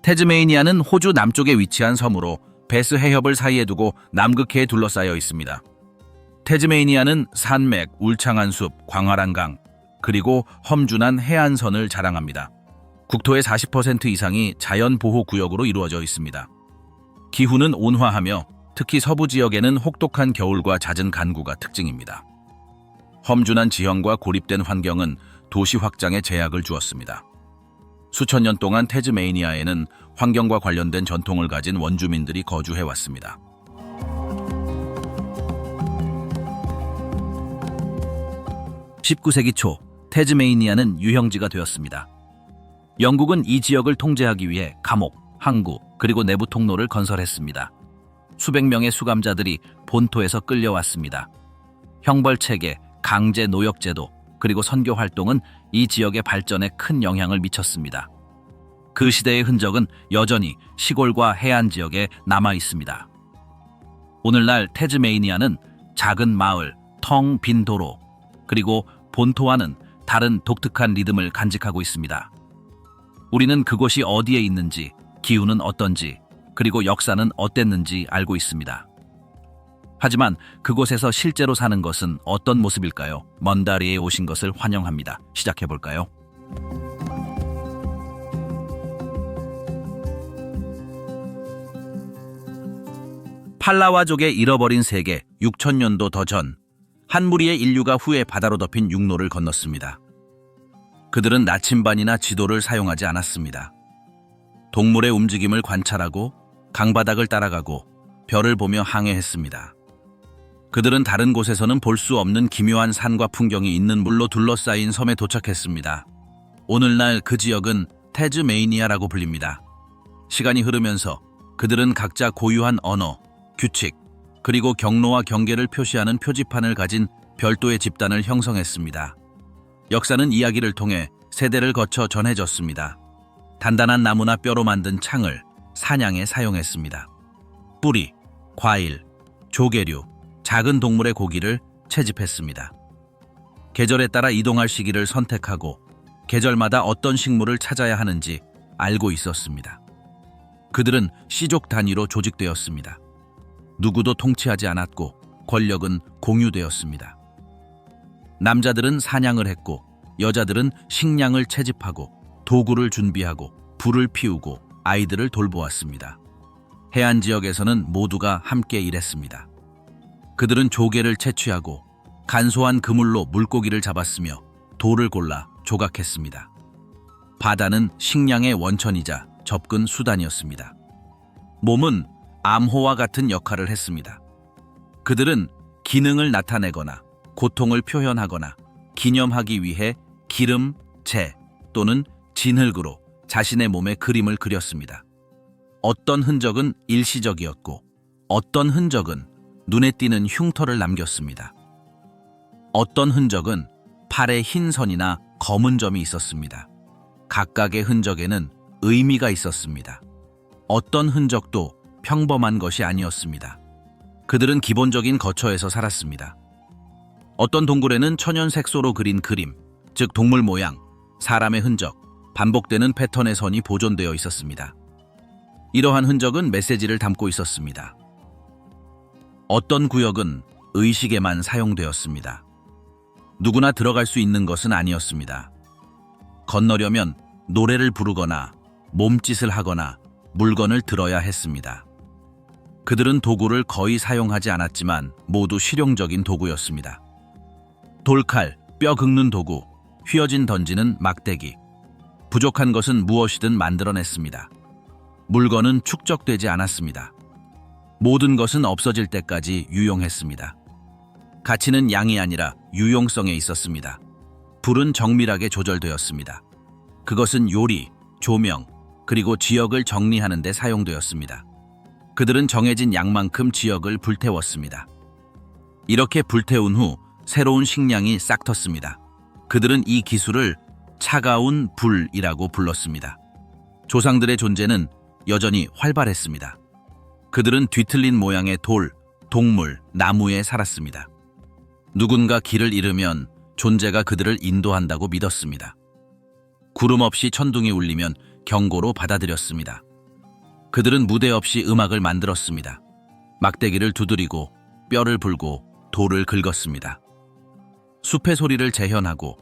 태즈메이니아는 호주 남쪽에 위치한 섬으로 베스 해협을 사이에 두고 남극해에 둘러싸여 있습니다. 태즈메이니아는 산맥, 울창한 숲, 광활한 강, 그리고 험준한 해안선을 자랑합니다. 국토의 40% 이상이 자연보호구역으로 이루어져 있습니다. 기후는 온화하며 특히 서부 지역에는 혹독한 겨울과 잦은 간구가 특징입니다. 험준한 지형과 고립된 환경은 도시 확장에 제약을 주었습니다. 수천 년 동안 태즈메이니아에는 환경과 관련된 전통을 가진 원주민들이 거주해왔습니다. (19세기) 초 태즈메이니아는 유형지가 되었습니다. 영국은 이 지역을 통제하기 위해 감옥, 항구, 그리고 내부 통로를 건설했습니다. 수백 명의 수감자들이 본토에서 끌려왔습니다. 형벌체계, 강제 노역제도, 그리고 선교 활동은 이 지역의 발전에 큰 영향을 미쳤습니다. 그 시대의 흔적은 여전히 시골과 해안 지역에 남아 있습니다. 오늘날 태즈메이니아는 작은 마을, 텅 빈 도로, 그리고 본토와는 다른 독특한 리듬을 간직하고 있습니다. 우리는 그곳이 어디에 있는지, 기후는 어떤지, 그리고 역사는 어땠는지 알고 있습니다. 하지만 그곳에서 실제로 사는 것은 어떤 모습일까요? 먼다리에 오신 것을 환영합니다. 시작해볼까요? 팔라와족의 잃어버린 세계 6,000년도 더 전, 한 무리의 인류가 후에 바다로 덮인 육로를 건넜습니다. 그들은 나침반이나 지도를 사용하지 않았습니다. 동물의 움직임을 관찰하고 강바닥을 따라가고 별을 보며 항해했습니다. 그들은 다른 곳에서는 볼 수 없는 기묘한 산과 풍경이 있는 물로 둘러싸인 섬에 도착했습니다. 오늘날 그 지역은 태즈메이니아라고 불립니다. 시간이 흐르면서 그들은 각자 고유한 언어, 규칙, 그리고 경로와 경계를 표시하는 표지판을 가진 별도의 집단을 형성했습니다. 역사는 이야기를 통해 세대를 거쳐 전해졌습니다. 단단한 나무나 뼈로 만든 창을 사냥에 사용했습니다. 뿌리, 과일, 조개류, 작은 동물의 고기를 채집했습니다. 계절에 따라 이동할 시기를 선택하고 계절마다 어떤 식물을 찾아야 하는지 알고 있었습니다. 그들은 씨족 단위로 조직되었습니다. 누구도 통치하지 않았고 권력은 공유되었습니다. 남자들은 사냥을 했고 여자들은 식량을 채집하고 도구를 준비하고 불을 피우고 아이들을 돌보았습니다. 해안 지역에서는 모두가 함께 일했습니다. 그들은 조개를 채취하고 간소한 그물로 물고기를 잡았으며 돌을 골라 조각했습니다. 바다는 식량의 원천이자 접근 수단이었습니다. 몸은 암호와 같은 역할을 했습니다. 그들은 기능을 나타내거나 고통을 표현하거나 기념하기 위해 기름, 재 또는 진흙으로 자신의 몸에 그림을 그렸습니다. 어떤 흔적은 일시적이었고 어떤 흔적은 눈에 띄는 흉터를 남겼습니다. 어떤 흔적은 팔에 흰 선이나 검은 점이 있었습니다. 각각의 흔적에는 의미가 있었습니다. 어떤 흔적도 평범한 것이 아니었습니다. 그들은 기본적인 거처에서 살았습니다. 어떤 동굴에는 천연 색소로 그린 그림, 즉 동물 모양, 사람의 흔적, 반복되는 패턴의 선이 보존되어 있었습니다. 이러한 흔적은 메시지를 담고 있었습니다. 어떤 구역은 의식에만 사용되었습니다. 누구나 들어갈 수 있는 것은 아니었습니다. 건너려면 노래를 부르거나 몸짓을 하거나 물건을 들어야 했습니다. 그들은 도구를 거의 사용하지 않았지만 모두 실용적인 도구였습니다. 돌칼, 뼈 긁는 도구, 휘어진 던지는 막대기. 부족한 것은 무엇이든 만들어냈습니다. 물건은 축적되지 않았습니다. 모든 것은 없어질 때까지 유용했습니다. 가치는 양이 아니라 유용성에 있었습니다. 불은 정밀하게 조절되었습니다. 그것은 요리, 조명, 그리고 지역을 정리하는 데 사용되었습니다. 그들은 정해진 양만큼 지역을 불태웠습니다. 이렇게 불태운 후 새로운 식량이 싹 텄습니다. 그들은 이 기술을 차가운 불이라고 불렀습니다. 조상들의 존재는 여전히 활발했습니다. 그들은 뒤틀린 모양의 돌, 동물, 나무에 살았습니다. 누군가 길을 잃으면 존재가 그들을 인도한다고 믿었습니다. 구름 없이 천둥이 울리면 경고로 받아들였습니다. 그들은 무대 없이 음악을 만들었습니다. 막대기를 두드리고 뼈를 불고 돌을 긁었습니다. 숲의 소리를 재현하고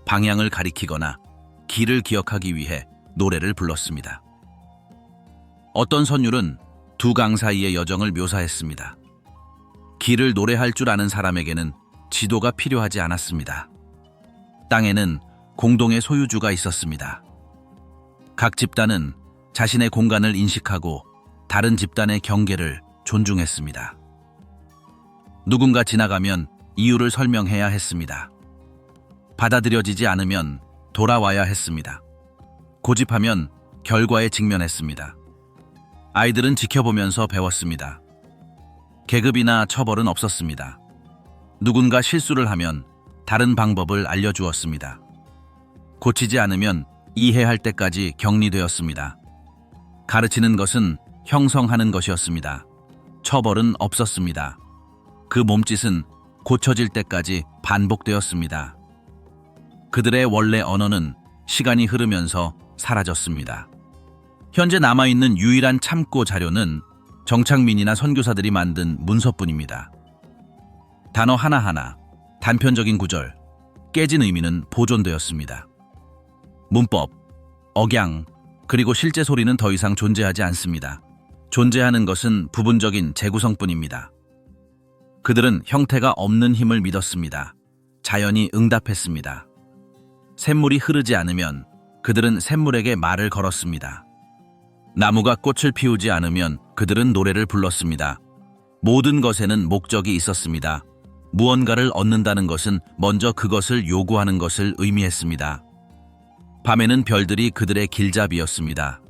방향을 가리키거나 길을 기억하기 위해 노래를 불렀습니다. 어떤 선율은 두 강 사이의 여정을 묘사했습니다. 길을 노래할 줄 아는 사람에게는 지도가 필요하지 않았습니다. 땅에는 공동의 소유주가 있었습니다. 각 집단은 자신의 공간을 인식하고 다른 집단의 경계를 존중했습니다. 누군가 지나가면 이유를 설명해야 했습니다. 받아들여지지 않으면 돌아와야 했습니다. 고집하면 결과에 직면했습니다. 아이들은 지켜보면서 배웠습니다. 계급이나 처벌은 없었습니다. 누군가 실수를 하면 다른 방법을 알려주었습니다. 고치지 않으면 이해할 때까지 격리되었습니다. 가르치는 것은 형성하는 것이었습니다. 처벌은 없었습니다. 그 몸짓은 고쳐질 때까지 반복되었습니다. 그들의 원래 언어는 시간이 흐르면서 사라졌습니다. 현재 남아있는 유일한 참고 자료는 정착민이나 선교사들이 만든 문서뿐입니다. 단어 하나하나, 단편적인 구절, 깨진 의미는 보존되었습니다. 문법, 억양, 그리고 실제 소리는 더 이상 존재하지 않습니다. 존재하는 것은 부분적인 재구성뿐입니다. 그들은 형태가 없는 힘을 믿었습니다. 자연이 응답했습니다. 샘물이 흐르지 않으면 그들은 샘물에게 말을 걸었습니다. 나무가 꽃을 피우지 않으면 그들은 노래를 불렀습니다. 모든 것에는 목적이 있었습니다. 무언가를 얻는다는 것은 먼저 그것을 요구하는 것을 의미했습니다. 밤에는 별들이 그들의 길잡이였습니다.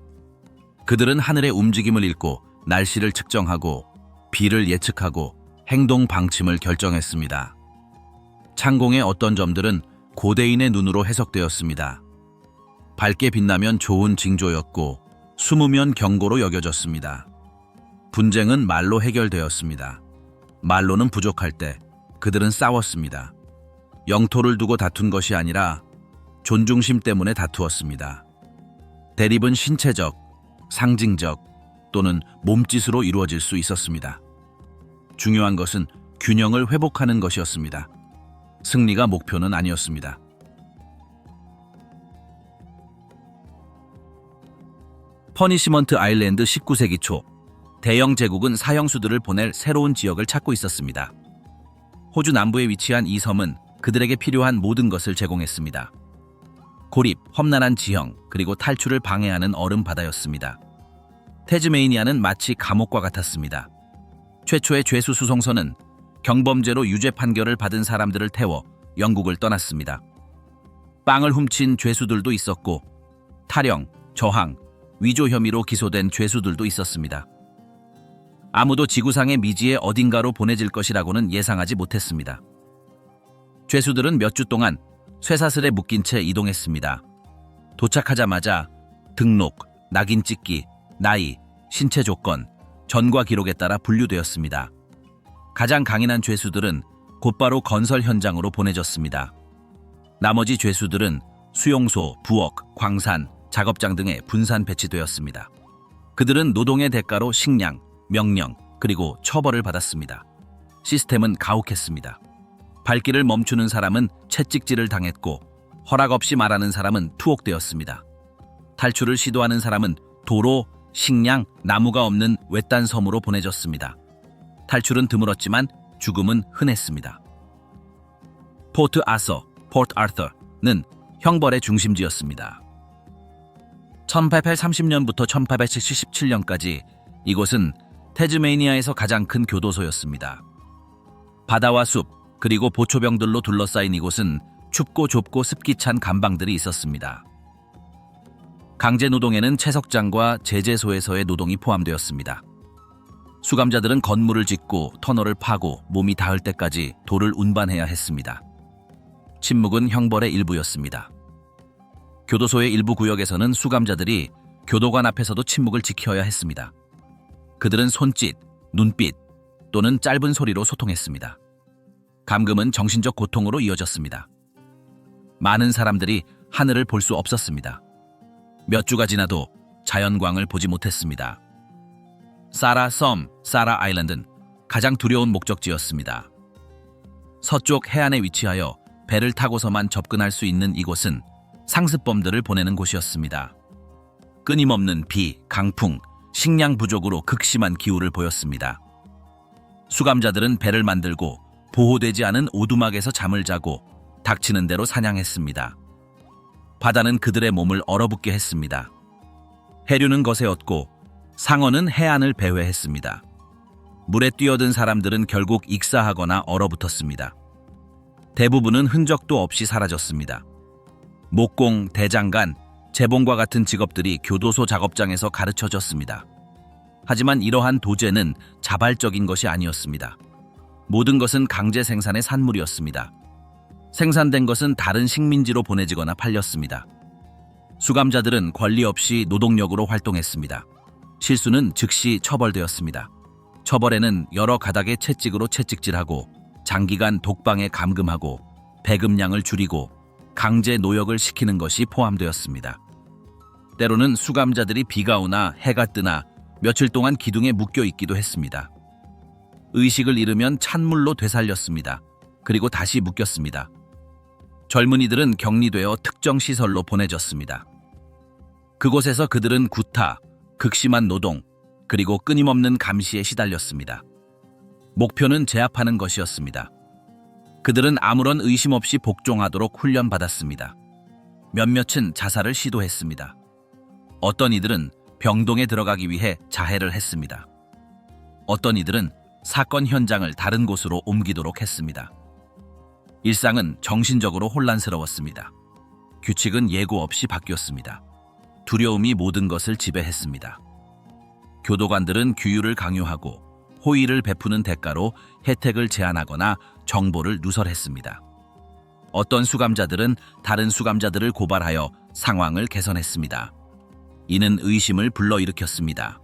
그들은 하늘의 움직임을 읽고 날씨를 측정하고 비를 예측하고 행동 방침을 결정했습니다. 창공의 어떤 점들은 고대인의 눈으로 해석되었습니다. 밝게 빛나면 좋은 징조였고 숨으면 경고로 여겨졌습니다. 분쟁은 말로 해결되었습니다. 말로는 부족할 때 그들은 싸웠습니다. 영토를 두고 다툰 것이 아니라 존중심 때문에 다투었습니다. 대립은 신체적, 상징적 또는 몸짓으로 이루어질 수 있었습니다. 중요한 것은 균형을 회복하는 것이었습니다. 승리가 목표는 아니었습니다. 퍼니시먼트 아일랜드 19세기 초, 대영 제국은 사형수들을 보낼 새로운 지역을 찾고 있었습니다. 호주 남부에 위치한 이 섬은 그들에게 필요한 모든 것을 제공했습니다. 고립, 험난한 지형, 그리고 탈출을 방해하는 얼음 바다였습니다. 태즈메이니아는 마치 감옥과 같았습니다. 최초의 죄수 수송선은 경범죄로 유죄 판결을 받은 사람들을 태워 영국을 떠났습니다. 빵을 훔친 죄수들도 있었고 탈영, 저항, 위조 혐의로 기소된 죄수들도 있었습니다. 아무도 지구상의 미지의 어딘가로 보내질 것이라고는 예상하지 못했습니다. 죄수들은 몇 주 동안 쇠사슬에 묶인 채 이동했습니다. 도착하자마자 등록, 낙인 찍기, 나이, 신체 조건, 전과 기록에 따라 분류되었습니다. 가장 강인한 죄수들은 곧바로 건설 현장으로 보내졌습니다. 나머지 죄수들은 수용소, 부엌, 광산, 작업장 등에 분산 배치되었습니다. 그들은 노동의 대가로 식량, 명령, 그리고 처벌을 받았습니다. 시스템은 가혹했습니다. 발길을 멈추는 사람은 채찍질을 당했고 허락 없이 말하는 사람은 투옥되었습니다. 탈출을 시도하는 사람은 도로, 식량, 나무가 없는 외딴 섬으로 보내졌습니다. 탈출은 드물었지만 죽음은 흔했습니다. 포트 아서는 형벌의 중심지였습니다. 1830년부터 1877년까지 이곳은 태즈메이니아에서 가장 큰 교도소였습니다. 바다와 숲, 그리고 보초병들로 둘러싸인 이곳은 춥고 좁고 습기 찬 감방들이 있었습니다. 강제노동에는 채석장과 제재소에서의 노동이 포함되었습니다. 수감자들은 건물을 짓고 터널을 파고 몸이 닿을 때까지 돌을 운반해야 했습니다. 침묵은 형벌의 일부였습니다. 교도소의 일부 구역에서는 수감자들이 교도관 앞에서도 침묵을 지켜야 했습니다. 그들은 손짓, 눈빛 또는 짧은 소리로 소통했습니다. 감금은 정신적 고통으로 이어졌습니다. 많은 사람들이 하늘을 볼 수 없었습니다. 몇 주가 지나도 자연광을 보지 못했습니다. 사라 아일랜드는 가장 두려운 목적지였습니다. 서쪽 해안에 위치하여 배를 타고서만 접근할 수 있는 이곳은 상습범들을 보내는 곳이었습니다. 끊임없는 비, 강풍, 식량 부족으로 극심한 기후를 보였습니다. 수감자들은 배를 만들고 보호되지 않은 오두막에서 잠을 자고 닥치는 대로 사냥했습니다. 바다는 그들의 몸을 얼어붙게 했습니다. 해류는 거세었고 상어는 해안을 배회했습니다. 물에 뛰어든 사람들은 결국 익사하거나 얼어붙었습니다. 대부분은 흔적도 없이 사라졌습니다. 목공, 대장간, 재봉과 같은 직업들이 교도소 작업장에서 가르쳐졌습니다. 하지만 이러한 도제는 자발적인 것이 아니었습니다. 모든 것은 강제 생산의 산물이었습니다. 생산된 것은 다른 식민지로 보내지거나 팔렸습니다. 수감자들은 권리 없이 노동력으로 활동했습니다. 실수는 즉시 처벌되었습니다. 처벌에는 여러 가닥의 채찍으로 채찍질하고 장기간 독방에 감금하고 배급량을 줄이고 강제 노역을 시키는 것이 포함되었습니다. 때로는 수감자들이 비가 오나 해가 뜨나 며칠 동안 기둥에 묶여 있기도 했습니다. 의식을 잃으면 찬물로 되살렸습니다. 그리고 다시 묶였습니다. 젊은이들은 격리되어 특정 시설로 보내졌습니다. 그곳에서 그들은 구타, 극심한 노동, 그리고 끊임없는 감시에 시달렸습니다. 목표는 제압하는 것이었습니다. 그들은 아무런 의심 없이 복종하도록 훈련받았습니다. 몇몇은 자살을 시도했습니다. 어떤 이들은 병동에 들어가기 위해 자해를 했습니다. 어떤 이들은 사건 현장을 다른 곳으로 옮기도록 했습니다. 일상은 정신적으로 혼란스러웠습니다. 규칙은 예고 없이 바뀌었습니다. 두려움이 모든 것을 지배했습니다. 교도관들은 규율을 강요하고 호의를 베푸는 대가로 혜택을 제한하거나 정보를 누설했습니다. 어떤 수감자들은 다른 수감자들을 고발하여 상황을 개선했습니다. 이는 의심을 불러일으켰습니다.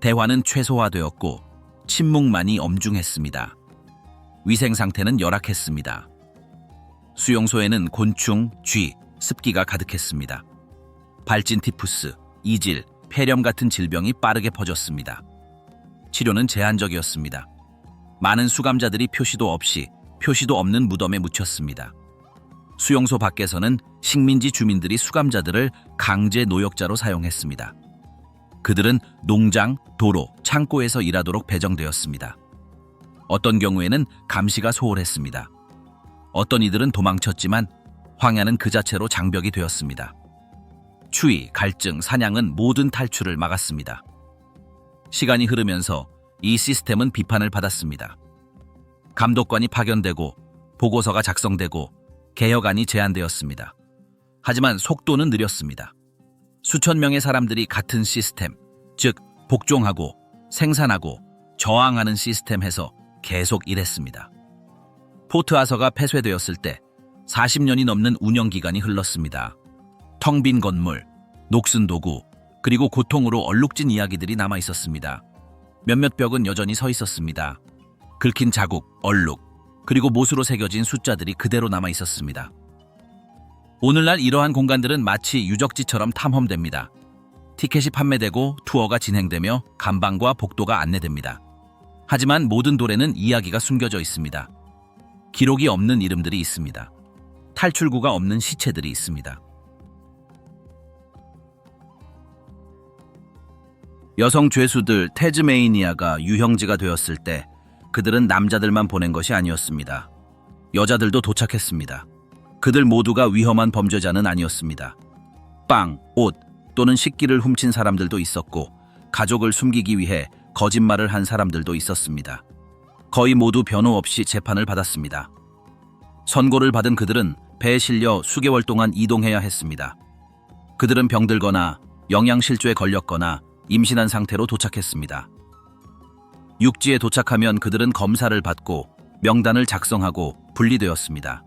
대화는 최소화되었고 침묵만이 엄중했습니다. 위생 상태는 열악했습니다. 수용소에는 곤충, 쥐, 습기가 가득했습니다. 발진 티푸스, 이질, 폐렴 같은 질병이 빠르게 퍼졌습니다. 치료는 제한적이었습니다. 많은 수감자들이 표시도 없는 무덤에 묻혔습니다. 수용소 밖에서는 식민지 주민들이 수감자들을 강제 노역자로 사용했습니다. 그들은 농장, 도로, 창고에서 일하도록 배정되었습니다. 어떤 경우에는 감시가 소홀했습니다. 어떤 이들은 도망쳤지만 황야는 그 자체로 장벽이 되었습니다. 추위, 갈증, 사냥은 모든 탈출을 막았습니다. 시간이 흐르면서 이 시스템은 비판을 받았습니다. 감독관이 파견되고 보고서가 작성되고 개혁안이 제안되었습니다. 하지만 속도는 느렸습니다. 수천 명의 사람들이 같은 시스템, 즉 복종하고 생산하고 저항하는 시스템에서 계속 일했습니다. 포트 아서가 폐쇄되었을 때 40년이 넘는 운영기간이 흘렀습니다. 텅 빈 건물, 녹슨 도구, 그리고 고통으로 얼룩진 이야기들이 남아 있었습니다. 몇몇 벽은 여전히 서 있었습니다. 긁힌 자국, 얼룩, 그리고 못으로 새겨진 숫자들이 그대로 남아 있었습니다. 오늘날 이러한 공간들은 마치 유적지처럼 탐험됩니다. 티켓이 판매되고 투어가 진행되며 감방과 복도가 안내됩니다. 하지만 모든 돌에는 이야기가 숨겨져 있습니다. 기록이 없는 이름들이 있습니다. 탈출구가 없는 시체들이 있습니다. 여성 죄수들 태즈메이니아가 유형지가 되었을 때 그들은 남자들만 보낸 것이 아니었습니다. 여자들도 도착했습니다. 그들 모두가 위험한 범죄자는 아니었습니다. 빵, 옷 또는 식기를 훔친 사람들도 있었고 가족을 숨기기 위해 거짓말을 한 사람들도 있었습니다. 거의 모두 변호 없이 재판을 받았습니다. 선고를 받은 그들은 배에 실려 수개월 동안 이동해야 했습니다. 그들은 병들거나 영양실조에 걸렸거나 임신한 상태로 도착했습니다. 육지에 도착하면 그들은 검사를 받고 명단을 작성하고 분리되었습니다.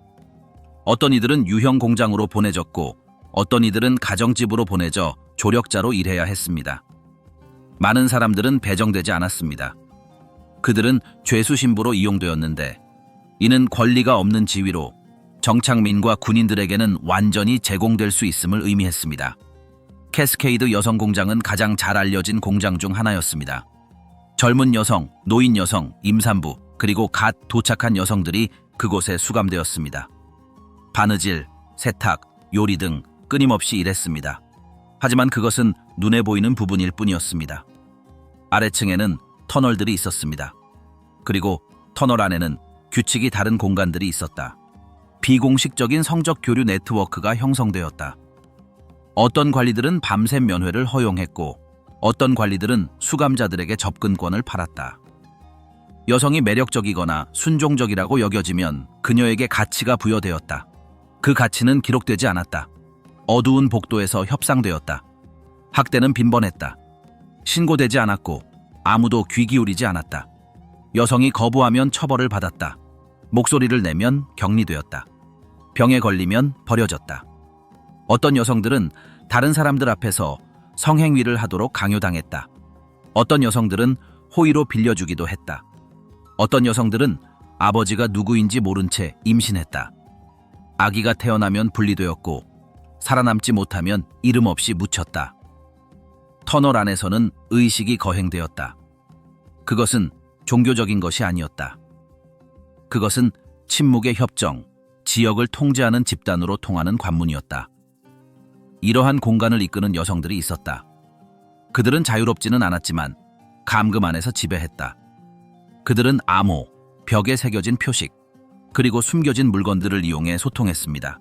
어떤 이들은 유형 공장으로 보내졌고 어떤 이들은 가정집으로 보내져 조력자로 일해야 했습니다. 많은 사람들은 배정되지 않았습니다. 그들은 죄수 신부로 이용되었는데 이는 권리가 없는 지위로 정착민과 군인들에게는 완전히 제공될 수 있음을 의미했습니다. 캐스케이드 여성 공장은 가장 잘 알려진 공장 중 하나였습니다. 젊은 여성, 노인 여성, 임산부, 그리고 갓 도착한 여성들이 그곳에 수감되었습니다. 바느질, 세탁, 요리 등 끊임없이 일했습니다. 하지만 그것은 눈에 보이는 부분일 뿐이었습니다. 아래층에는 터널들이 있었습니다. 그리고 터널 안에는 규칙이 다른 공간들이 있었다. 비공식적인 성적 교류 네트워크가 형성되었다. 어떤 관리들은 밤샘 면회를 허용했고 어떤 관리들은 수감자들에게 접근권을 팔았다. 여성이 매력적이거나 순종적이라고 여겨지면 그녀에게 가치가 부여되었다. 그 가치는 기록되지 않았다. 어두운 복도에서 협상되었다. 학대는 빈번했다. 신고되지 않았고 아무도 귀 기울이지 않았다. 여성이 거부하면 처벌을 받았다. 목소리를 내면 격리되었다. 병에 걸리면 버려졌다. 어떤 여성들은 다른 사람들 앞에서 성행위를 하도록 강요당했다. 어떤 여성들은 호의로 빌려주기도 했다. 어떤 여성들은 아버지가 누구인지 모른 채 임신했다. 아기가 태어나면 분리되었고 살아남지 못하면 이름 없이 묻혔다. 터널 안에서는 의식이 거행되었다. 그것은 종교적인 것이 아니었다. 그것은 침묵의 협정, 지역을 통제하는 집단으로 통하는 관문이었다. 이러한 공간을 이끄는 여성들이 있었다. 그들은 자유롭지는 않았지만 감금 안에서 지배했다. 그들은 암호, 벽에 새겨진 표식, 그리고 숨겨진 물건들을 이용해 소통했습니다.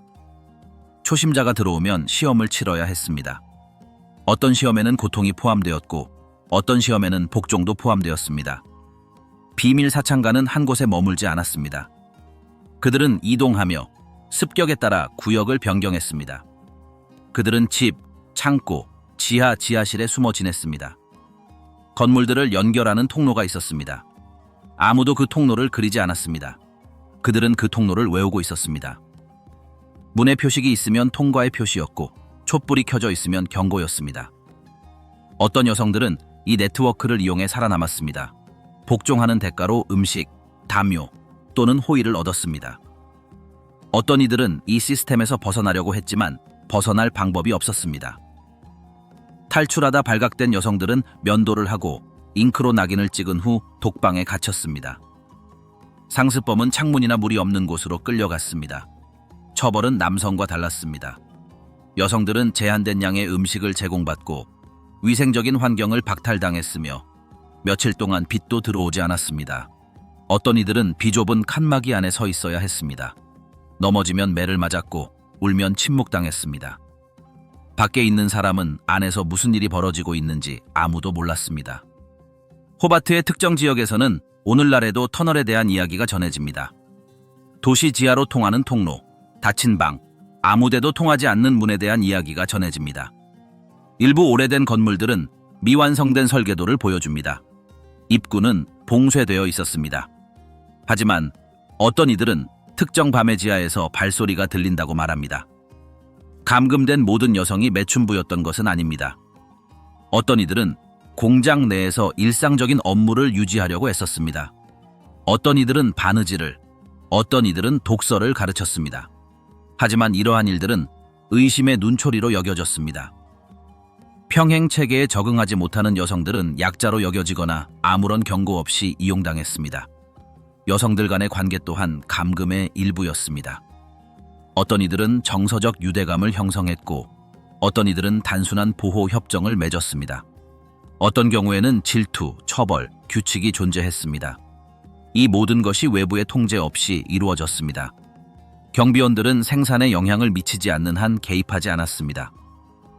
초심자가 들어오면 시험을 치러야 했습니다. 어떤 시험에는 고통이 포함되었고 어떤 시험에는 복종도 포함되었습니다. 비밀 사창가는 한 곳에 머물지 않았습니다. 그들은 이동하며 습격에 따라 구역을 변경했습니다. 그들은 집, 창고, 지하실에 숨어 지냈습니다. 건물들을 연결하는 통로가 있었습니다. 아무도 그 통로를 그리지 않았습니다. 그들은 그 통로를 외우고 있었습니다. 문의 표식이 있으면 통과의 표시였고 촛불이 켜져 있으면 경고였습니다. 어떤 여성들은 이 네트워크를 이용해 살아남았습니다. 복종하는 대가로 음식, 담요 또는 호의를 얻었습니다. 어떤 이들은 이 시스템에서 벗어나려고 했지만 벗어날 방법이 없었습니다. 탈출하다 발각된 여성들은 면도를 하고 잉크로 낙인을 찍은 후 독방에 갇혔습니다. 상습범은 창문이나 물이 없는 곳으로 끌려갔습니다. 처벌은 남성과 달랐습니다. 여성들은 제한된 양의 음식을 제공받고 위생적인 환경을 박탈당했으며 며칠 동안 빛도 들어오지 않았습니다. 어떤 이들은 비좁은 칸막이 안에 서 있어야 했습니다. 넘어지면 매를 맞았고 울면 침묵당했습니다. 밖에 있는 사람은 안에서 무슨 일이 벌어지고 있는지 아무도 몰랐습니다. 호바트의 특정 지역에서는 오늘날에도 터널에 대한 이야기가 전해집니다. 도시 지하로 통하는 통로, 닫힌 방, 아무데도 통하지 않는 문에 대한 이야기가 전해집니다. 일부 오래된 건물들은 미완성된 설계도를 보여줍니다. 입구는 봉쇄되어 있었습니다. 하지만 어떤 이들은 특정 밤의 지하에서 발소리가 들린다고 말합니다. 감금된 모든 여성이 매춘부였던 것은 아닙니다. 어떤 이들은 공장 내에서 일상적인 업무를 유지하려고 애썼습니다. 어떤 이들은 바느질을, 어떤 이들은 독서를 가르쳤습니다. 하지만 이러한 일들은 의심의 눈초리로 여겨졌습니다. 평행 체계에 적응하지 못하는 여성들은 약자로 여겨지거나 아무런 경고 없이 이용당했습니다. 여성들 간의 관계 또한 감금의 일부였습니다. 어떤 이들은 정서적 유대감을 형성했고 어떤 이들은 단순한 보호 협정을 맺었습니다. 어떤 경우에는 질투, 처벌, 규칙이 존재했습니다. 이 모든 것이 외부의 통제 없이 이루어졌습니다. 경비원들은 생산에 영향을 미치지 않는 한 개입하지 않았습니다.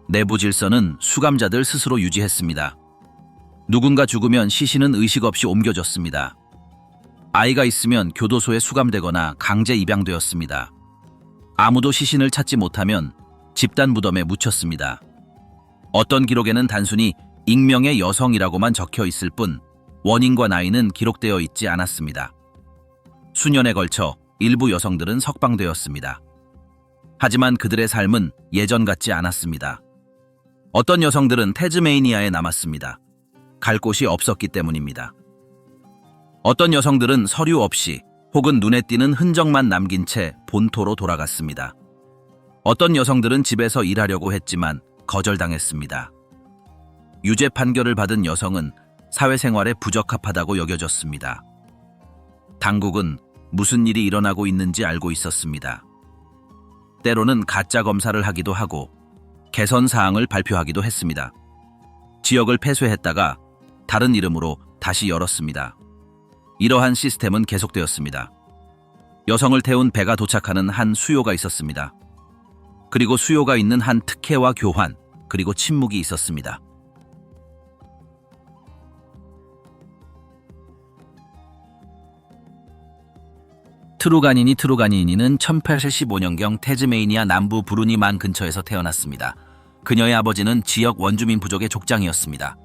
내부 질서는 수감자들 스스로 유지했습니다. 누군가 죽으면 시신은 의식 없이 옮겨졌습니다. 아이가 있으면 교도소에 수감되거나 강제 입양되었습니다. 아무도 시신을 찾지 못하면 집단 무덤에 묻혔습니다. 어떤 기록에는 단순히 익명의 여성이라고만 적혀 있을 뿐 원인과 나이는 기록되어 있지 않았습니다. 수년에 걸쳐 일부 여성들은 석방되었습니다. 하지만 그들의 삶은 예전 같지 않았습니다. 어떤 여성들은 태즈메이니아에 남았습니다. 갈 곳이 없었기 때문입니다. 어떤 여성들은 서류 없이 혹은 눈에 띄는 흔적만 남긴 채 본토로 돌아갔습니다. 어떤 여성들은 집에서 일하려고 했지만 거절당했습니다. 유죄 판결을 받은 여성은 사회생활에 부적합하다고 여겨졌습니다. 당국은 무슨 일이 일어나고 있는지 알고 있었습니다. 때로는 가짜 검사를 하기도 하고 개선 사항을 발표하기도 했습니다. 지역을 폐쇄했다가 다른 이름으로 다시 열었습니다. 이러한 시스템은 계속되었습니다. 여성을 태운 배가 도착하는 한 수요가 있었습니다. 그리고 수요가 있는 한 특혜와 교환, 그리고 침묵이 있었습니다. 트루가니니는 1875년경 태즈메이니아 남부 브루니만 근처에서 태어났습니다. 그녀의 아버지는 지역 원주민 부족의 족장이었습니다.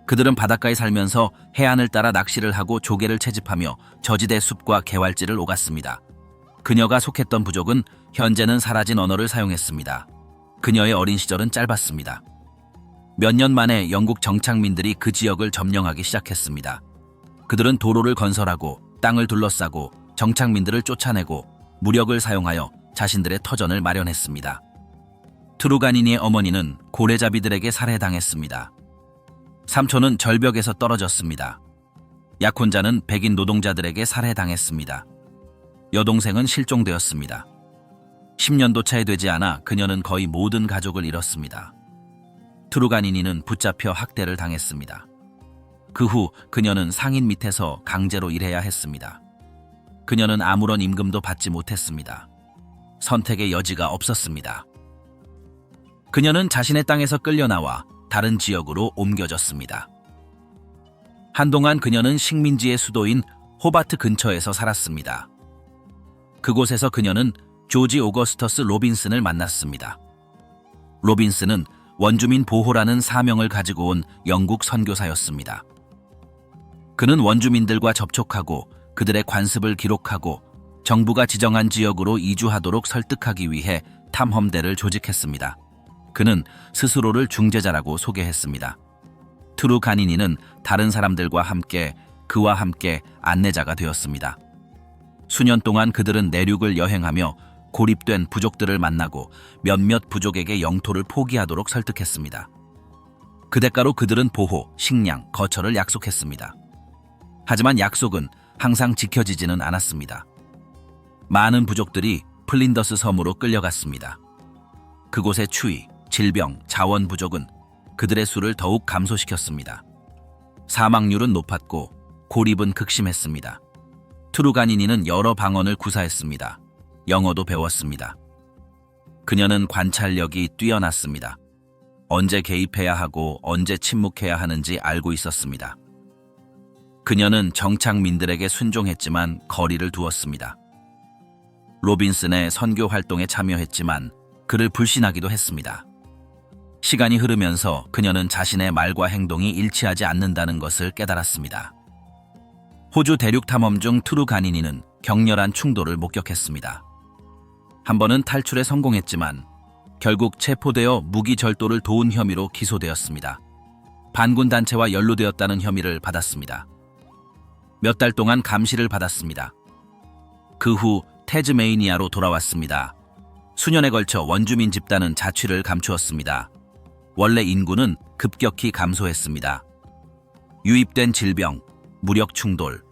그들은 바닷가에 살면서 해안을 따라 낚시를 하고 조개를 채집하며 저지대 숲과 개활지를 오갔습니다. 그녀가 속했던 부족은 현재는 사라진 언어를 사용했습니다. 그녀의 어린 시절은 짧았습니다. 몇 년 만에 영국 정착민들이 그 지역을 점령하기 시작했습니다. 그들은 도로를 건설하고 땅을 둘러싸고 정착민들을 쫓아내고 무력을 사용하여 자신들의 터전을 마련했습니다. 트루가니니의 어머니는 고래잡이들에게 살해당했습니다. 삼촌은 절벽에서 떨어졌습니다. 약혼자는 백인 노동자들에게 살해당했습니다. 여동생은 실종되었습니다. 10년도 차에 되지 않아 그녀는 거의 모든 가족을 잃었습니다. 트루가니니는 붙잡혀 학대를 당했습니다. 그 후 그녀는 상인 밑에서 강제로 일해야 했습니다. 그녀는 아무런 임금도 받지 못했습니다. 선택의 여지가 없었습니다. 그녀는 자신의 땅에서 끌려나와 다른 지역으로 옮겨졌습니다. 한동안 그녀는 식민지의 수도인 호바트 근처에서 살았습니다. 그곳에서 그녀는 조지 오거스터스 로빈슨을 만났습니다. 로빈슨은 원주민 보호라는 사명을 가지고 온 영국 선교사였습니다. 그는 원주민들과 접촉하고 그들의 관습을 기록하고 정부가 지정한 지역으로 이주하도록 설득하기 위해 탐험대를 조직했습니다. 그는 스스로를 중재자라고 소개했습니다. 트루가니니는 다른 사람들과 함께 그와 함께 안내자가 되었습니다. 수년 동안 그들은 내륙을 여행하며 고립된 부족들을 만나고 몇몇 부족에게 영토를 포기하도록 설득했습니다. 그 대가로 그들은 보호, 식량, 거처를 약속했습니다. 하지만 약속은 항상 지켜지지는 않았습니다. 많은 부족들이 플린더스 섬으로 끌려갔습니다. 그곳의 추위, 질병, 자원 부족은 그들의 수를 더욱 감소시켰습니다. 사망률은 높았고 고립은 극심했습니다. 트루가니니는 여러 방언을 구사했습니다. 영어도 배웠습니다. 그녀는 관찰력이 뛰어났습니다. 언제 개입해야 하고 언제 침묵해야 하는지 알고 있었습니다. 그녀는 정착민들에게 순종했지만 거리를 두었습니다. 로빈슨의 선교 활동에 참여했지만 그를 불신하기도 했습니다. 시간이 흐르면서 그녀는 자신의 말과 행동이 일치하지 않는다는 것을 깨달았습니다. 호주 대륙 탐험 중 트루가니니는 격렬한 충돌을 목격했습니다. 한 번은 탈출에 성공했지만 결국 체포되어 무기 절도를 도운 혐의로 기소되었습니다. 반군 단체와 연루되었다는 혐의를 받았습니다. 몇 달 동안 감시를 받았습니다. 그 후 태즈메이니아로 돌아왔습니다. 수년에 걸쳐 원주민 집단은 자취를 감추었습니다. 원래 인구는 급격히 감소했습니다. 유입된 질병, 무력 충돌,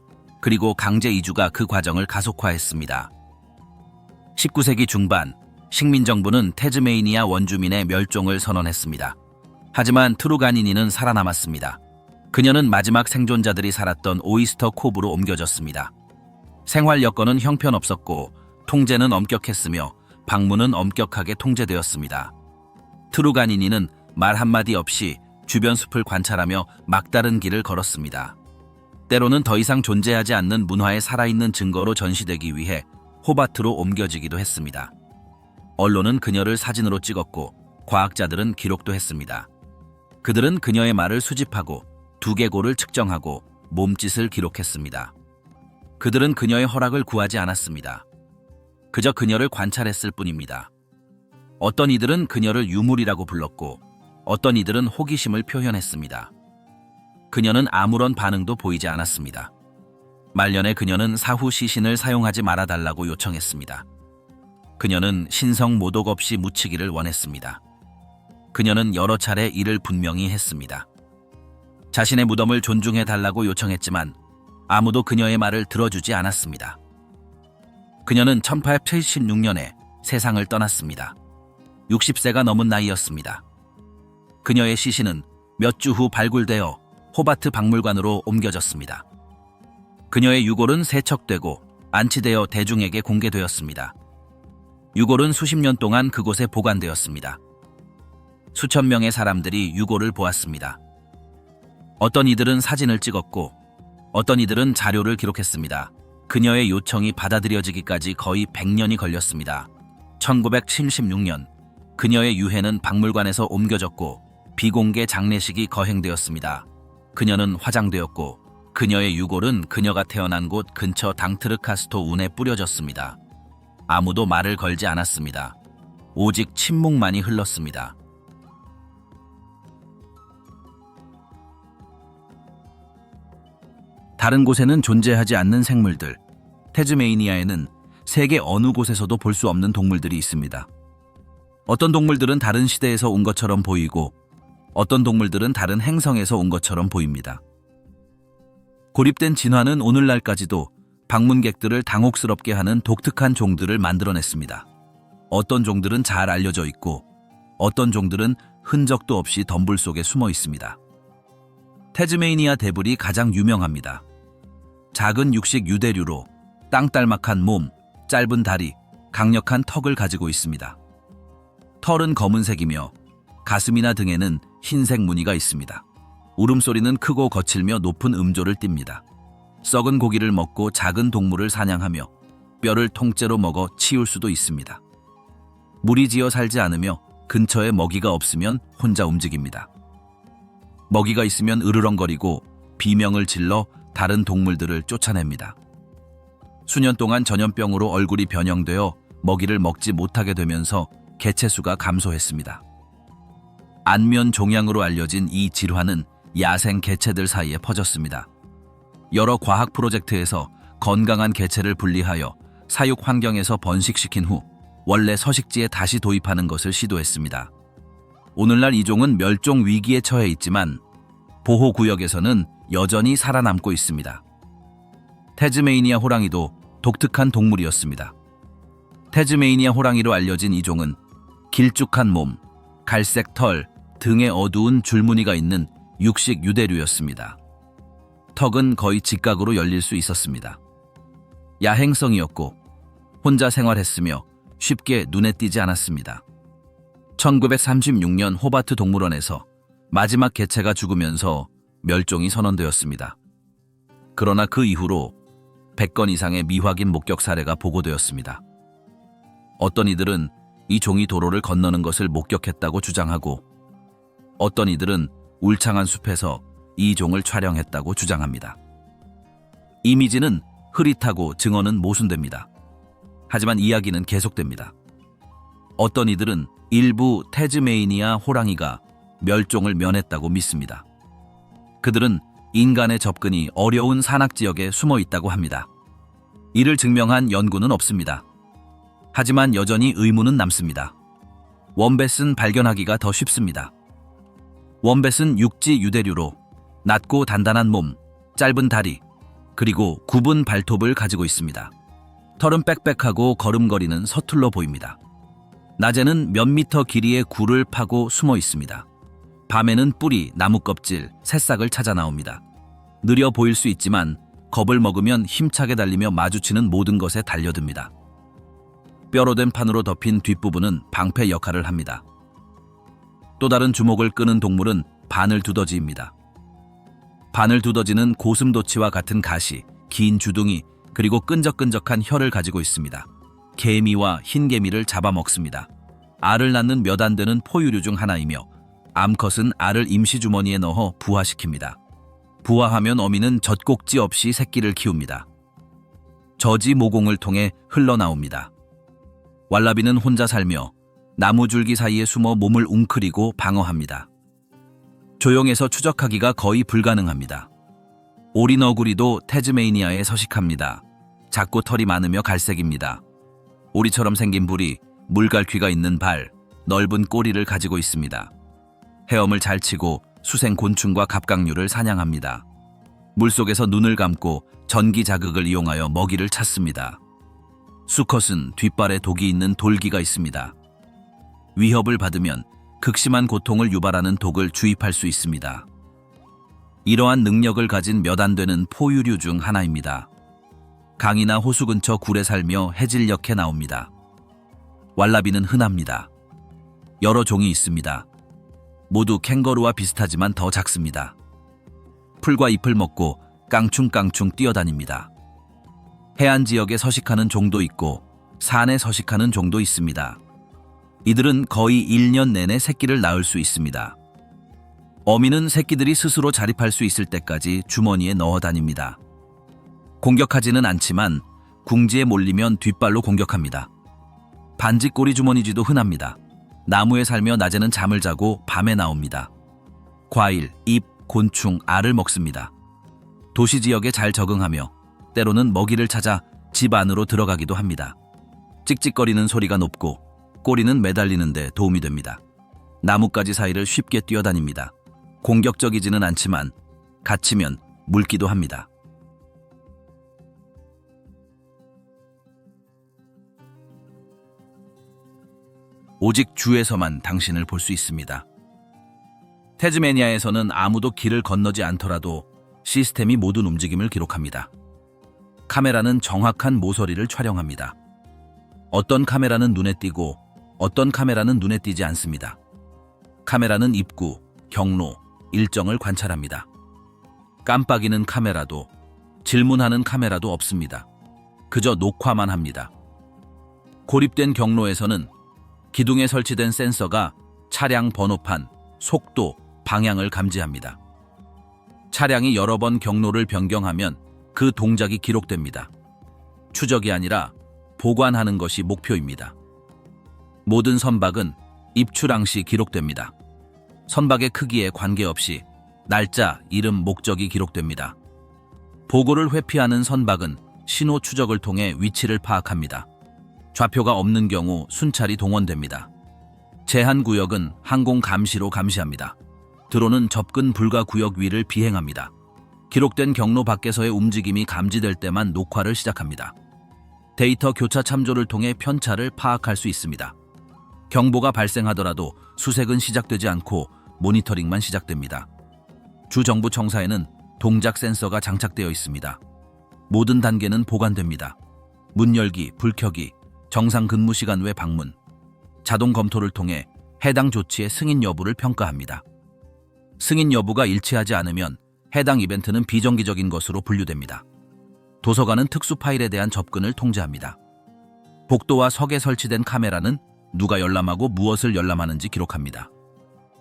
그리고 강제 이주가 그 과정을 가속화했습니다. 19세기 중반, 식민정부는 태즈메이니아 원주민의 멸종을 선언했습니다. 하지만 트루가니니는 살아남았습니다. 그녀는 마지막 생존자들이 살았던 오이스터 코브로 옮겨졌습니다. 생활 여건은 형편없었고 통제는 엄격했으며 방문은 엄격하게 통제되었습니다. 트루가니니는 말 한마디 없이 주변 숲을 관찰하며 막다른 길을 걸었습니다. 때로는 더 이상 존재하지 않는 문화의 살아있는 증거로 전시되기 위해 호바트로 옮겨지기도 했습니다. 언론은 그녀를 사진으로 찍었고 과학자들은 기록도 했습니다. 그들은 그녀의 말을 수집하고 두개골을 측정하고 몸짓을 기록했습니다. 그들은 그녀의 허락을 구하지 않았습니다. 그저 그녀를 관찰했을 뿐입니다. 어떤 이들은 그녀를 유물이라고 불렀고 어떤 이들은 호기심을 표현했습니다. 그녀는 아무런 반응도 보이지 않았습니다. 말년에 그녀는 사후 시신을 사용하지 말아달라고 요청했습니다. 그녀는 신성 모독 없이 묻히기를 원했습니다. 그녀는 여러 차례 이를 분명히 했습니다. 자신의 무덤을 존중해달라고 요청했지만 아무도 그녀의 말을 들어주지 않았습니다. 그녀는 1876년에 세상을 떠났습니다. 60세가 넘은 나이였습니다. 그녀의 시신은 몇 주 후 발굴되어 호바트 박물관으로 옮겨졌습니다. 그녀의 유골은 세척되고 안치되어 대중에게 공개되었습니다. 유골은 수십 년 동안 그곳에 보관되었습니다. 수천 명의 사람들이 유골을 보았습니다. 어떤 이들은 사진을 찍었고 어떤 이들은 자료를 기록했습니다. 그녀의 요청이 받아들여지기까지 거의 100년이 걸렸습니다. 1976년 그녀의 유해는 박물관에서 옮겨졌고 비공개 장례식이 거행되었습니다. 그녀는 화장되었고 그녀의 유골은 그녀가 태어난 곳 근처 당트르카스토 운에 뿌려졌습니다. 아무도 말을 걸지 않았습니다. 오직 침묵만이 흘렀습니다. 다른 곳에는 존재하지 않는 생물들. 태즈메이니아에는 세계 어느 곳에서도 볼 수 없는 동물들이 있습니다. 어떤 동물들은 다른 시대에서 온 것처럼 보이고 어떤 동물들은 다른 행성에서 온 것처럼 보입니다. 고립된 진화는 오늘날까지도 방문객들을 당혹스럽게 하는 독특한 종들을 만들어냈습니다. 어떤 종들은 잘 알려져 있고 어떤 종들은 흔적도 없이 덤불 속에 숨어 있습니다. 태즈메이니아 대불이 가장 유명합니다. 작은 육식 유대류로 땅딸막한 몸, 짧은 다리, 강력한 턱을 가지고 있습니다. 털은 검은색이며 가슴이나 등에는 흰색 무늬가 있습니다. 울음소리는 크고 거칠며 높은 음조를 띱니다. 썩은 고기를 먹고 작은 동물을 사냥하며 뼈를 통째로 먹어 치울 수도 있습니다. 무리지어 살지 않으며 근처에 먹이가 없으면 혼자 움직입니다. 먹이가 있으면 으르렁거리고 비명을 질러 다른 동물들을 쫓아냅니다. 수년 동안 전염병으로 얼굴이 변형되어 먹이를 먹지 못하게 되면서 개체수가 감소했습니다. 안면 종양으로 알려진 이 질환은 야생 개체들 사이에 퍼졌습니다. 여러 과학 프로젝트에서 건강한 개체를 분리하여 사육 환경에서 번식시킨 후 원래 서식지에 다시 도입하는 것을 시도했습니다. 오늘날 이 종은 멸종 위기에 처해 있지만 보호구역에서는 여전히 살아남고 있습니다. 태즈메이니아 호랑이도 독특한 동물이었습니다. 태즈메이니아 호랑이로 알려진 이 종은 길쭉한 몸, 갈색 털, 등에 어두운 줄무늬가 있는 육식 유대류였습니다. 턱은 거의 직각으로 열릴 수 있었습니다. 야행성이었고 혼자 생활했으며 쉽게 눈에 띄지 않았습니다. 1936년 호바트 동물원에서 마지막 개체가 죽으면서 멸종이 선언되었습니다. 그러나 그 이후로 100건 이상의 미확인 목격 사례가 보고되었습니다. 어떤 이들은 이 종이 도로를 건너는 것을 목격했다고 주장하고 어떤 이들은 울창한 숲에서 이 종을 촬영했다고 주장합니다. 이미지는 흐릿하고 증언은 모순됩니다. 하지만 이야기는 계속됩니다. 어떤 이들은 일부 태즈메이니아 호랑이가 멸종을 면했다고 믿습니다. 그들은 인간의 접근이 어려운 산악지역에 숨어 있다고 합니다. 이를 증명한 연구는 없습니다. 하지만 여전히 의문은 남습니다. 원뱃은 발견하기가 더 쉽습니다. 원뱃은 육지 유대류로 낮고 단단한 몸, 짧은 다리, 그리고 굽은 발톱을 가지고 있습니다. 털은 빽빽하고 걸음걸이는 서툴러 보입니다. 낮에는 몇 미터 길이의 굴을 파고 숨어 있습니다. 밤에는 뿌리, 나무 껍질, 새싹을 찾아 나옵니다. 느려 보일 수 있지만 겁을 먹으면 힘차게 달리며 마주치는 모든 것에 달려듭니다. 뼈로 된 판으로 덮인 뒷부분은 방패 역할을 합니다. 또 다른 주목을 끄는 동물은 바늘 두더지입니다. 바늘 두더지는 고슴도치와 같은 가시, 긴 주둥이, 그리고 끈적끈적한 혀를 가지고 있습니다. 개미와 흰개미를 잡아먹습니다. 알을 낳는 몇 안 되는 포유류 중 하나이며 암컷은 알을 임시주머니에 넣어 부화시킵니다. 부화하면 어미는 젖꼭지 없이 새끼를 키웁니다. 젖이 모공을 통해 흘러나옵니다. 왈라비는 혼자 살며 나무줄기 사이에 숨어 몸을 웅크리고 방어합니다. 조용해서 추적하기가 거의 불가능합니다. 오리너구리도 태즈메이니아에 서식합니다. 작고 털이 많으며 갈색입니다. 오리처럼 생긴 부리, 물갈퀴가 있는 발, 넓은 꼬리를 가지고 있습니다. 헤엄을 잘 치고 수생 곤충과 갑각류를 사냥합니다. 물속에서 눈을 감고 전기 자극을 이용하여 먹이를 찾습니다. 수컷은 뒷발에 독이 있는 돌기가 있습니다. 위협을 받으면 극심한 고통을 유발하는 독을 주입할 수 있습니다. 이러한 능력을 가진 몇 안 되는 포유류 중 하나입니다. 강이나 호수 근처 굴에 살며 해질녘에 나옵니다. 왈라비는 흔합니다. 여러 종이 있습니다. 모두 캥거루와 비슷하지만 더 작습니다. 풀과 잎을 먹고 깡충깡충 뛰어다닙니다. 해안 지역에 서식하는 종도 있고 산에 서식하는 종도 있습니다. 이들은 거의 1년 내내 새끼를 낳을 수 있습니다. 어미는 새끼들이 스스로 자립할 수 있을 때까지 주머니에 넣어 다닙니다. 공격하지는 않지만 궁지에 몰리면 뒷발로 공격합니다. 반지 꼬리 주머니쥐도 흔합니다. 나무에 살며 낮에는 잠을 자고 밤에 나옵니다. 과일, 잎, 곤충, 알을 먹습니다. 도시 지역에 잘 적응하며 때로는 먹이를 찾아 집 안으로 들어가기도 합니다. 찍찍거리는 소리가 높고 꼬리는 매달리는데 도움이 됩니다. 나뭇가지 사이를 쉽게 뛰어다닙니다. 공격적이지는 않지만 갇히면 물기도 합니다. 오직 주에서만 당신을 볼 수 있습니다. 태즈메니아에서는 아무도 길을 건너지 않더라도 시스템이 모든 움직임을 기록합니다. 카메라는 정확한 모서리를 촬영합니다. 어떤 카메라는 눈에 띄고 어떤 카메라는 눈에 띄지 않습니다. 카메라는 입구, 경로, 일정을 관찰합니다. 깜빡이는 카메라도 질문하는 카메라도 없습니다. 그저 녹화만 합니다. 고립된 경로에서는 기둥에 설치된 센서가 차량 번호판, 속도, 방향을 감지합니다. 차량이 여러 번 경로를 변경하면 그 동작이 기록됩니다. 추적이 아니라 보관하는 것이 목표입니다. 모든 선박은 입출항 시 기록됩니다. 선박의 크기에 관계없이 날짜, 이름, 목적이 기록됩니다. 보고를 회피하는 선박은 신호 추적을 통해 위치를 파악합니다. 좌표가 없는 경우 순찰이 동원됩니다. 제한 구역은 항공 감시로 감시합니다. 드론은 접근 불가 구역 위를 비행합니다. 기록된 경로 밖에서의 움직임이 감지될 때만 녹화를 시작합니다. 데이터 교차 참조를 통해 편차를 파악할 수 있습니다. 경보가 발생하더라도 수색은 시작되지 않고 모니터링만 시작됩니다. 주 정부 청사에는 동작 센서가 장착되어 있습니다. 모든 단계는 보관됩니다. 문 열기, 불 켜기, 정상 근무 시간 외 방문, 자동 검토를 통해 해당 조치의 승인 여부를 평가합니다. 승인 여부가 일치하지 않으면 해당 이벤트는 비정기적인 것으로 분류됩니다. 도서관은 특수 파일에 대한 접근을 통제합니다. 복도와 석에 설치된 카메라는 누가 열람하고 무엇을 열람하는지 기록합니다.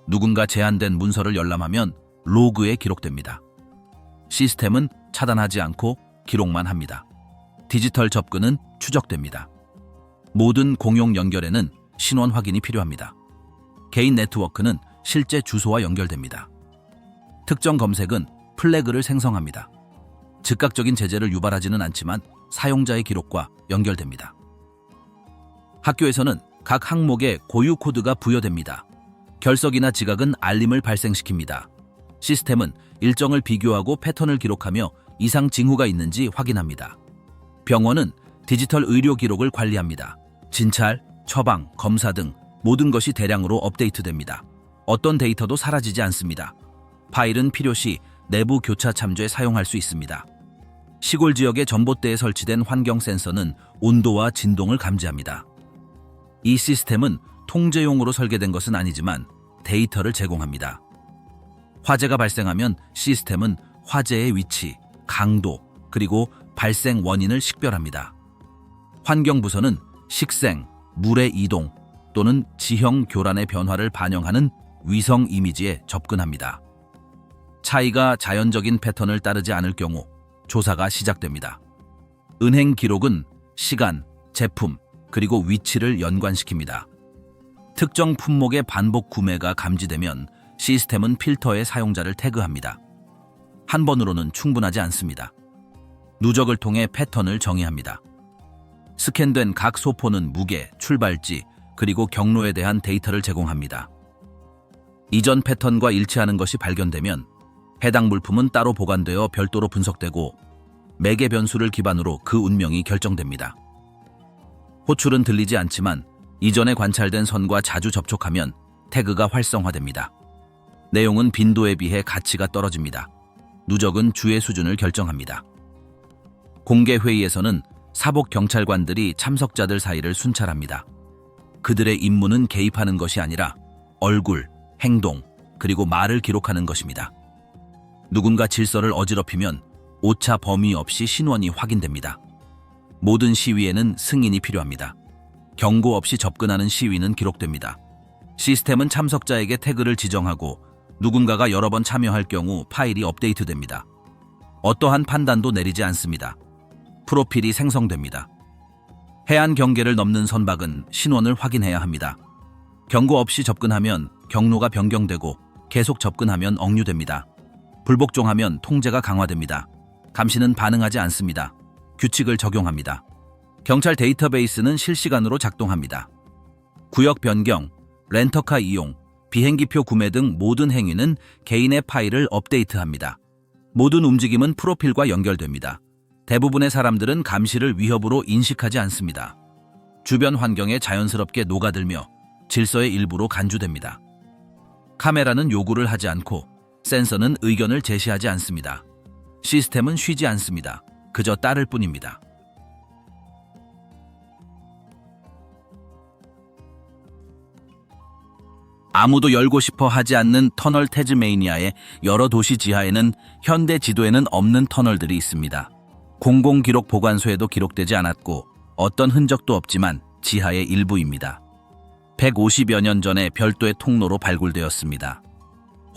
누군가 제한된 문서를 열람하면 로그에 기록됩니다. 시스템은 차단하지 않고 기록만 합니다. 디지털 접근은 추적됩니다. 모든 공용 연결에는 신원 확인이 필요합니다. 개인 네트워크는 실제 주소와 연결됩니다. 특정 검색은 플래그를 생성합니다. 즉각적인 제재를 유발하지는 않지만 사용자의 기록과 연결됩니다. 학교에서는 각 항목에 고유 코드가 부여됩니다. 결석이나 지각은 알림을 발생시킵니다. 시스템은 일정을 비교하고 패턴을 기록하며 이상 징후가 있는지 확인합니다. 병원은 디지털 의료 기록을 관리합니다. 진찰, 처방, 검사 등 모든 것이 대량으로 업데이트됩니다. 어떤 데이터도 사라지지 않습니다. 파일은 필요시 내부 교차 참조에 사용할 수 있습니다. 시골 지역의 전봇대에 설치된 환경 센서는 온도와 진동을 감지합니다. 이 시스템은 통제용으로 설계된 것은 아니지만 데이터를 제공합니다. 화재가 발생하면 시스템은 화재의 위치, 강도, 그리고 발생 원인을 식별합니다. 환경부서는 식생, 물의 이동 또는 지형 교란의 변화를 반영하는 위성 이미지에 접근합니다. 차이가 자연적인 패턴을 따르지 않을 경우 조사가 시작됩니다. 은행 기록은 시간, 제품, 그리고 위치를 연관시킵니다. 특정 품목의 반복 구매가 감지되면 시스템은 필터에 사용자를 태그합니다. 한 번으로는 충분하지 않습니다. 누적을 통해 패턴을 정의합니다. 스캔된 각 소포는 무게, 출발지, 그리고 경로에 대한 데이터를 제공합니다. 이전 패턴과 일치하는 것이 발견되면 해당 물품은 따로 보관되어 별도로 분석되고 매개 변수를 기반으로 그 운명이 결정됩니다. 호출은 들리지 않지만 이전에 관찰된 선과 자주 접촉하면 태그가 활성화됩니다. 내용은 빈도에 비해 가치가 떨어집니다. 누적은 주의 수준을 결정합니다. 공개 회의에서는 사복 경찰관들이 참석자들 사이를 순찰합니다. 그들의 임무는 개입하는 것이 아니라 얼굴, 행동, 그리고 말을 기록하는 것입니다. 누군가 질서를 어지럽히면 오차 범위 없이 신원이 확인됩니다. 모든 시위에는 승인이 필요합니다. 경고 없이 접근하는 시위는 기록됩니다. 시스템은 참석자에게 태그를 지정하고 누군가가 여러 번 참여할 경우 파일이 업데이트됩니다. 어떠한 판단도 내리지 않습니다. 프로필이 생성됩니다. 해안 경계를 넘는 선박은 신원을 확인해야 합니다. 경고 없이 접근하면 경로가 변경되고 계속 접근하면 억류됩니다. 불복종하면 통제가 강화됩니다. 감시는 반응하지 않습니다. 규칙을 적용합니다. 경찰 데이터베이스는 실시간으로 작동합니다. 구역 변경, 렌터카 이용, 비행기표 구매 등 모든 행위는 개인의 파일을 업데이트합니다. 모든 움직임은 프로필과 연결됩니다. 대부분의 사람들은 감시를 위협으로 인식하지 않습니다. 주변 환경에 자연스럽게 녹아들며 질서의 일부로 간주됩니다. 카메라는 요구를 하지 않고 센서는 의견을 제시하지 않습니다. 시스템은 쉬지 않습니다. 그저 따를 뿐입니다. 아무도 열고 싶어 하지 않는 터널 태즈메이니아의 여러 도시 지하에는 현대 지도에는 없는 터널들이 있습니다. 공공기록 보관소에도 기록되지 않았고 어떤 흔적도 없지만 지하의 일부입니다. 150여 년 전에 별도의 통로로 발굴되었습니다.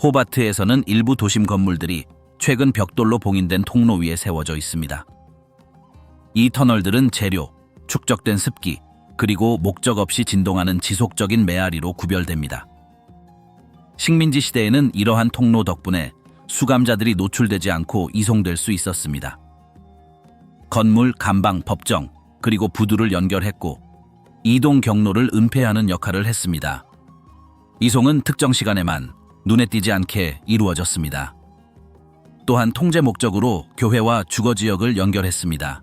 호바트에서는 일부 도심 건물들이 최근 벽돌로 봉인된 통로 위에 세워져 있습니다. 이 터널들은 재료, 축적된 습기, 그리고 목적 없이 진동하는 지속적인 메아리로 구별됩니다. 식민지 시대에는 이러한 통로 덕분에 수감자들이 노출되지 않고 이송될 수 있었습니다. 건물, 감방, 법정, 그리고 부두를 연결했고 이동 경로를 은폐하는 역할을 했습니다. 이송은 특정 시간에만 눈에 띄지 않게 이루어졌습니다. 또한 통제 목적으로 교회와 주거지역을 연결했습니다.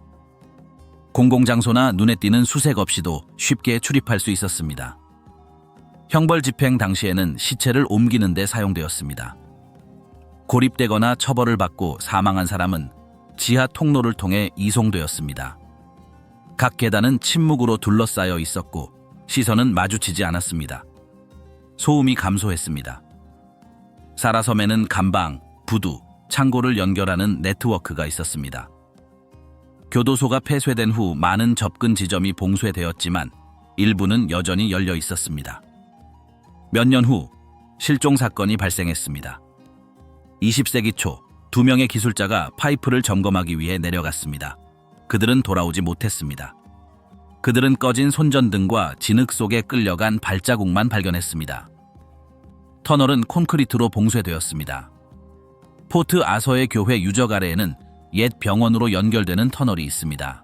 공공장소나 눈에 띄는 수색 없이도 쉽게 출입할 수 있었습니다. 형벌 집행 당시에는 시체를 옮기는 데 사용되었습니다. 고립되거나 처벌을 받고 사망한 사람은 지하 통로를 통해 이송되었습니다. 각 계단은 침묵으로 둘러싸여 있었고 시선은 마주치지 않았습니다. 소음이 감소했습니다. 사라섬에는 감방, 부두, 창고를 연결하는 네트워크가 있었습니다. 교도소가 폐쇄된 후 많은 접근 지점이 봉쇄되었지만 일부는 여전히 열려 있었습니다. 몇 년 후 실종 사건이 발생했습니다. 20세기 초 2명의 기술자가 파이프를 점검하기 위해 내려갔습니다. 그들은 돌아오지 못했습니다. 그들은 꺼진 손전등과 진흙 속에 끌려간 발자국만 발견했습니다. 터널은 콘크리트로 봉쇄되었습니다. 포트 아서의 교회 유적 아래에는 옛 병원으로 연결되는 터널이 있습니다.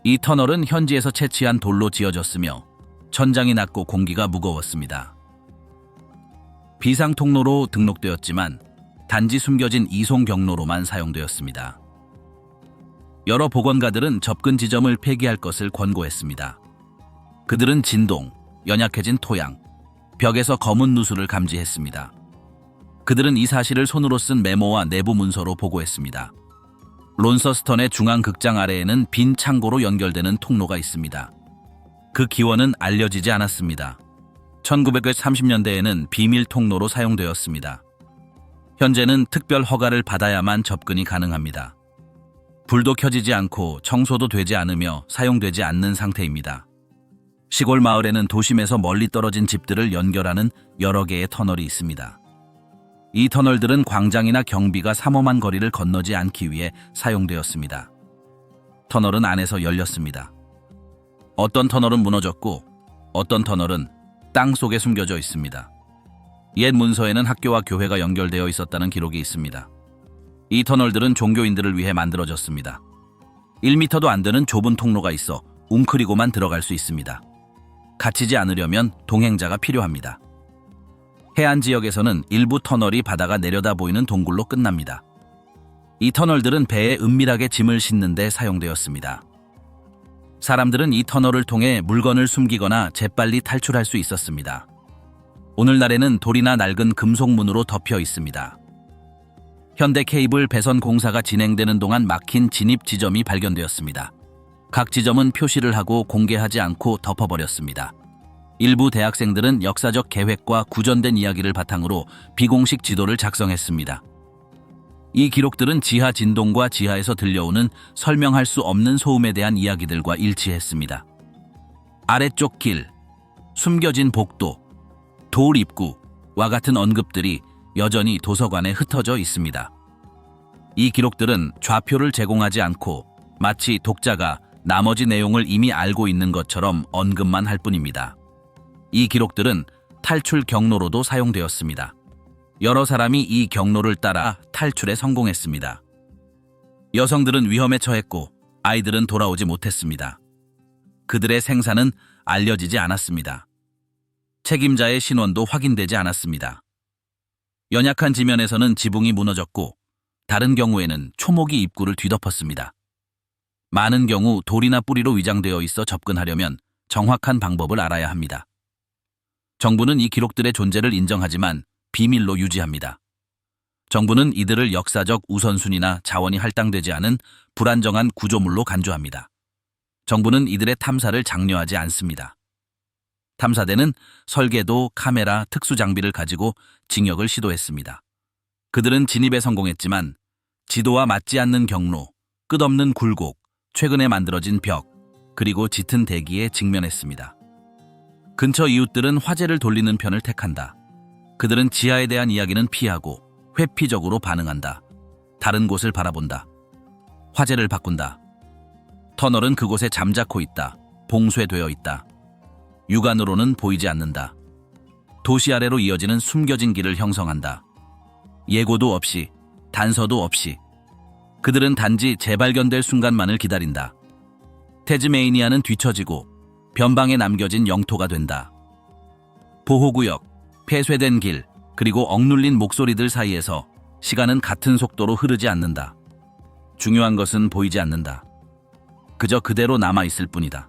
이 터널은 현지에서 채취한 돌로 지어졌으며 천장이 낮고 공기가 무거웠습니다. 비상 통로로 등록되었지만 단지 숨겨진 이송 경로로만 사용되었습니다. 여러 보건가들은 접근 지점을 폐기할 것을 권고했습니다. 그들은 진동, 연약해진 토양, 벽에서 검은 누수를 감지했습니다. 그들은 이 사실을 손으로 쓴 메모와 내부 문서로 보고했습니다. 론서스턴의 중앙 극장 아래에는 빈 창고로 연결되는 통로가 있습니다. 그 기원은 알려지지 않았습니다. 1930년대에는 비밀 통로로 사용되었습니다. 현재는 특별 허가를 받아야만 접근이 가능합니다. 불도 켜지지 않고 청소도 되지 않으며 사용되지 않는 상태입니다. 시골 마을에는 도심에서 멀리 떨어진 집들을 연결하는 여러 개의 터널이 있습니다. 이 터널들은 광장이나 경비가 삼엄한 거리를 건너지 않기 위해 사용되었습니다. 터널은 안에서 열렸습니다. 어떤 터널은 무너졌고 어떤 터널은 땅 속에 숨겨져 있습니다. 옛 문서에는 학교와 교회가 연결되어 있었다는 기록이 있습니다. 이 터널들은 종교인들을 위해 만들어졌습니다. 1m도 안 되는 좁은 통로가 있어 웅크리고만 들어갈 수 있습니다. 갇히지 않으려면 동행자가 필요합니다. 해안 지역에서는 일부 터널이 바다가 내려다 보이는 동굴로 끝납니다. 이 터널들은 배에 은밀하게 짐을 싣는 데 사용되었습니다. 사람들은 이 터널을 통해 물건을 숨기거나 재빨리 탈출할 수 있었습니다. 오늘날에는 돌이나 낡은 금속문으로 덮여 있습니다. 현대 케이블 배선 공사가 진행되는 동안 막힌 진입 지점이 발견되었습니다. 각 지점은 표시를 하고 공개하지 않고 덮어버렸습니다. 일부 대학생들은 역사적 계획과 구전된 이야기를 바탕으로 비공식 지도를 작성했습니다. 이 기록들은 지하 진동과 지하에서 들려오는 설명할 수 없는 소음에 대한 이야기들과 일치했습니다. 아래쪽 길, 숨겨진 복도, 돌 입구와 같은 언급들이 여전히 도서관에 흩어져 있습니다. 이 기록들은 좌표를 제공하지 않고 마치 독자가 나머지 내용을 이미 알고 있는 것처럼 언급만 할 뿐입니다. 이 기록들은 탈출 경로로도 사용되었습니다. 여러 사람이 이 경로를 따라 탈출에 성공했습니다. 여성들은 위험에 처했고 아이들은 돌아오지 못했습니다. 그들의 생사는 알려지지 않았습니다. 책임자의 신원도 확인되지 않았습니다. 연약한 지면에서는 지붕이 무너졌고 다른 경우에는 초목이 입구를 뒤덮었습니다. 많은 경우 돌이나 뿌리로 위장되어 있어 접근하려면 정확한 방법을 알아야 합니다. 정부는 이 기록들의 존재를 인정하지만 비밀로 유지합니다. 정부는 이들을 역사적 우선순위나 자원이 할당되지 않은 불안정한 구조물로 간주합니다. 정부는 이들의 탐사를 장려하지 않습니다. 탐사대는 설계도, 카메라, 특수장비를 가지고 징역을 시도했습니다. 그들은 진입에 성공했지만 지도와 맞지 않는 경로, 끝없는 굴곡, 최근에 만들어진 벽, 그리고 짙은 대기에 직면했습니다. 근처 이웃들은 화제를 돌리는 편을 택한다. 그들은 지하에 대한 이야기는 피하고 회피적으로 반응한다. 다른 곳을 바라본다. 화제를 바꾼다. 터널은 그곳에 잠자코 있다. 봉쇄되어 있다. 육안으로는 보이지 않는다. 도시 아래로 이어지는 숨겨진 길을 형성한다. 예고도 없이, 단서도 없이. 그들은 단지 재발견될 순간만을 기다린다. 태즈메이니아는 뒤처지고 변방에 남겨진 영토가 된다. 보호구역, 폐쇄된 길, 그리고 억눌린 목소리들 사이에서 시간은 같은 속도로 흐르지 않는다. 중요한 것은 보이지 않는다. 그저 그대로 남아있을 뿐이다.